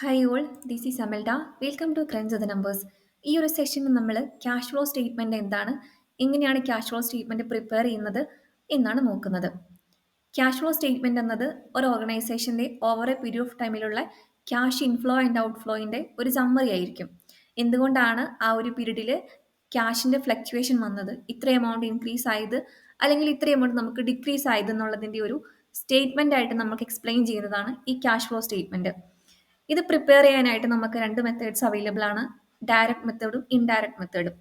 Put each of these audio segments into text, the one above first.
Hi all, this is അമൽഡ. Welcome to crunch the numbers. ഈ ഒരു സെഷനിൽ നമ്മൾ ക്യാഷ് ഫ്ലോ സ്റ്റേറ്റ്മെൻറ്റ് എന്താണ്, എങ്ങനെയാണ് ക്യാഷ് ഫ്ലോ സ്റ്റേറ്റ്മെൻറ്റ് പ്രിപ്പയർ ചെയ്യുന്നത് എന്നാണ് നോക്കുന്നത്. ക്യാഷ് ഫ്ലോ സ്റ്റേറ്റ്മെൻറ്റ് എന്നത് ഒരു ഓർഗനൈസേഷൻ്റെ ഓവർ എ പീരിയഡ് ഓഫ് ടൈമിലുള്ള ക്യാഷ് ഇൻഫ്ലോ ആൻഡ് ഔട്ട്ഫ്ലോയിൻ്റെ ഒരു സമ്മറി ആയിരിക്കും. എന്തുകൊണ്ടാണ് ആ ഒരു പീരീഡിൽ ക്യാഷിൻ്റെ ഫ്ലക്ച്വേഷൻ വന്നത്, ഇത്ര എമൗണ്ട് ഇൻക്രീസ് ആയത് അല്ലെങ്കിൽ ഇത്ര എമൗണ്ട് നമുക്ക് ഡിക്രീസ് ആയത് എന്നുള്ളതിൻ്റെ ഒരു സ്റ്റേറ്റ്മെൻ്റ് ആയിട്ട് നമുക്ക് എക്സ്പ്ലെയിൻ ചെയ്യുന്നതാണ് ഈ ക്യാഷ് ഫ്ലോ സ്റ്റേറ്റ്മെൻറ്റ്. ഇത് പ്രിപ്പയർ ചെയ്യാനായിട്ട് നമുക്ക് രണ്ട് മെത്തേഡ്സ് അവൈലബിൾ ആണ്, ഡയറക്റ്റ് മെത്തേഡും ഇൻഡയറക്റ്റ് മെത്തേഡും.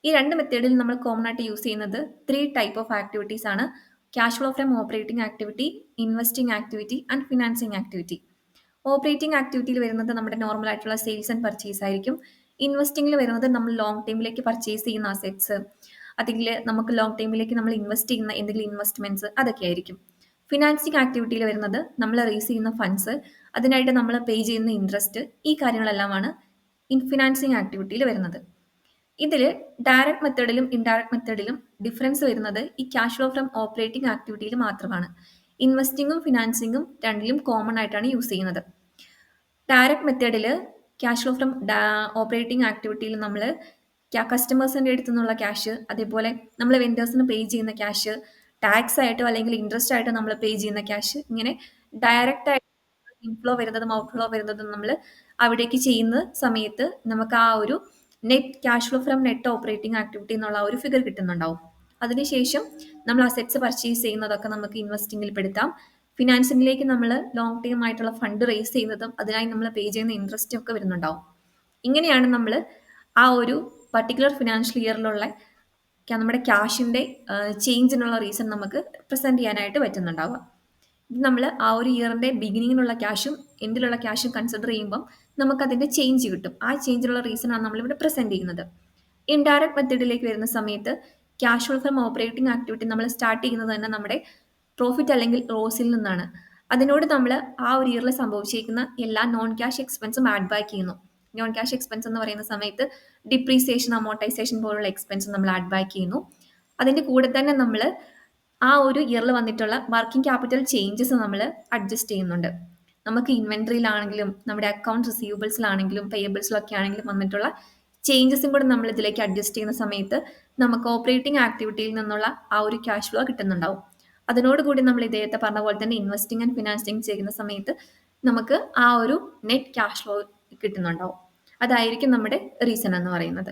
ഈ രണ്ട് മെത്തേഡിൽ നമ്മൾ കോമൺ ആയിട്ട് യൂസ് ചെയ്യുന്നത് ത്രീ ടൈപ്പ് ഓഫ് ആക്ടിവിറ്റീസ് ആണ്: cash flow from operating activity, investing activity and financing activity. Operating ആക്ടിവിറ്റിയിൽ വരുന്നത് നമ്മുടെ നോർമൽ ആയിട്ടുള്ള സെയിൽസ് ആൻഡ് പർച്ചേസ് ആയിരിക്കും. ഇൻവെസ്റ്റിംഗിൽ വരുന്നത് നമ്മൾ ലോങ് ടൈമിലേക്ക് പർച്ചേസ് ചെയ്യുന്ന അസെറ്റ്സ്, അല്ലെങ്കിൽ നമുക്ക് ലോങ് ടൈമിലേക്ക് നമ്മൾ ഇൻവെസ്റ്റ് ചെയ്യുന്ന എന്തെങ്കിലും ഇൻവെസ്റ്റ്മെന്റ്സ്, അതൊക്കെ ആയിരിക്കും. ഫിനാൻസിങ് ആക്ടിവിറ്റിയിൽ വരുന്നത് നമ്മൾ റേസ് ചെയ്യുന്ന ഫണ്ട്സ്, അതിനായിട്ട് നമ്മൾ പേ ചെയ്യുന്ന ഇൻട്രസ്റ്റ്, ഈ കാര്യങ്ങളെല്ലാമാണ് ഫിനാൻസിങ് ആക്ടിവിറ്റിയിൽ വരുന്നത്. ഇതിൽ ഡയറക്റ്റ് മെത്തേഡിലും ഇൻഡയറക്റ്റ് മെത്തേഡിലും ഡിഫറൻസ് വരുന്നത് ഈ ക്യാഷ് ഫ്ലോ ഫ്രം ഓപ്പറേറ്റിംഗ് ആക്ടിവിറ്റിയിൽ മാത്രമാണ്. ഇൻവെസ്റ്റിങ്ങും ഫിനാൻസിങ്ങും രണ്ടിലും കോമൺ ആയിട്ടാണ് യൂസ് ചെയ്യുന്നത്. ഡയറക്റ്റ് മെത്തേഡിൽ ക്യാഷ് ഫ്ലോ ഫ്രം ഓപ്പറേറ്റിംഗ് ആക്ടിവിറ്റിയിൽ നമ്മൾ കസ്റ്റമേഴ്സിൻ്റെ അടുത്തു നിന്നുള്ള ക്യാഷ്, അതേപോലെ നമ്മൾ വെൻഡേഴ്സിന് പേ ചെയ്യുന്ന ക്യാഷ്, ടാക്സ് ആയിട്ടോ അല്ലെങ്കിൽ ഇൻട്രസ്റ്റ് ആയിട്ടോ നമ്മൾ പേ ചെയ്യുന്ന ക്യാഷ്, ഇങ്ങനെ ഡയറക്റ്റ് ആയിട്ട് ഇൻഫ്ലോ വരുന്നതും ഔട്ട്ഫ്ലോ വരുന്നതും നമ്മൾ അവിടേക്ക് ചെയ്യുന്ന സമയത്ത് നമുക്ക് ആ ഒരു net cash flow from net operating activity എന്നുള്ള ആ ഒരു ഫിഗർ കിട്ടുന്നുണ്ടാവും. അതിനുശേഷം നമ്മൾ അസെറ്റ്സ് പർച്ചേസ് ചെയ്യുന്നതൊക്കെ നമുക്ക് ഇൻവെസ്റ്റിംഗിൽ പെടുത്താം. ഫിനാൻസിങ്ങിലേക്ക് നമ്മൾ ലോങ് ടൈം ആയിട്ടുള്ള ഫണ്ട് റേസ് ചെയ്യുന്നതും അതിനായി നമ്മൾ പേ ചെയ്യുന്ന ഇൻട്രസ്റ്റും ഒക്കെ വരുന്നുണ്ടാവും. ഇങ്ങനെയാണ് നമ്മൾ ആ ഒരു പർട്ടിക്കുലർ ഫിനാൻഷ്യൽ ഇയറിലുള്ള നമ്മുടെ ക്യാഷിൻ്റെ ചേഞ്ചിനുള്ള റീസൺ നമുക്ക് പ്രസൻറ്റ് ചെയ്യാനായിട്ട് പറ്റുന്നുണ്ടാവുക. ഇത് നമ്മൾ ആ ഒരു ഇയറിൻ്റെ ബിഗിനിങ്ങിലുള്ള ക്യാഷും എൻഡിലുള്ള ക്യാഷും കൺസിഡർ ചെയ്യുമ്പം നമുക്കതിൻ്റെ ചേഞ്ച് കിട്ടും. ആ ചേഞ്ചിനുള്ള റീസണാണ് നമ്മളിവിടെ പ്രസൻറ്റ് ചെയ്യുന്നത്. ഇൻഡയറക്റ്റ് മെത്തേഡിലേക്ക് വരുന്ന സമയത്ത് cash flow from operating activity നമ്മൾ സ്റ്റാർട്ട് ചെയ്യുന്നത് തന്നെ നമ്മുടെ പ്രോഫിറ്റ് അല്ലെങ്കിൽ ലോസിൽ നിന്നാണ്. അതിനോട് നമ്മൾ ആ ഒരു ഇയറിൽ സംഭവിച്ചിരിക്കുന്ന എല്ലാ നോൺ ക്യാഷ് എക്സ്പെൻസും ആഡ് ബാക്ക് ചെയ്യുന്നു. നോൺ ക്യാഷ് എക്സ്പെൻസ് എന്ന് പറയുന്ന സമയത്ത് ഡിപ്രീസിയേഷൻ, അമോർട്ടൈസേഷൻ പോലുള്ള എക്സ്പെൻസ് നമ്മൾ ആഡ് ബാക്ക് ചെയ്യുന്നു. അതിൻ്റെ കൂടെ തന്നെ നമ്മൾ ആ ഒരു ഇയറിൽ വന്നിട്ടുള്ള വർക്കിംഗ് ക്യാപിറ്റൽ ചേഞ്ചസ് നമ്മൾ അഡ്ജസ്റ്റ് ചെയ്യുന്നുണ്ട്. നമുക്ക് ഇൻവെൻട്രിയിലാണെങ്കിലും നമ്മുടെ അക്കൗണ്ട് റിസീവബിൾസിലാണെങ്കിലും പേയബിൾസിലൊക്കെ ആണെങ്കിലും വന്നിട്ടുള്ള ചേഞ്ചസും കൂടെ നമ്മൾ ഇതിലേക്ക് അഡ്ജസ്റ്റ് ചെയ്യുന്ന സമയത്ത് നമുക്ക് ഓപ്പറേറ്റിംഗ് ആക്ടിവിറ്റിയിൽ നിന്നുള്ള ആ ഒരു ക്യാഷ് ഫ്ലോ കിട്ടുന്നുണ്ടാവും. അതിനോടുകൂടി നമ്മൾ ഇദ്ദേഹത്തെ പറഞ്ഞ പോലെ തന്നെ ഇൻവെസ്റ്റിംഗ് ആൻഡ് ഫിനാൻസിങ് ചെയ്യുന്ന സമയത്ത് നമുക്ക് ആ ഒരു നെറ്റ് ക്യാഷ് ഫ്ലോ കിട്ടുന്നുണ്ടാവും. അതായിരിക്കും നമ്മുടെ റീസൺ എന്ന് പറയുന്നത്.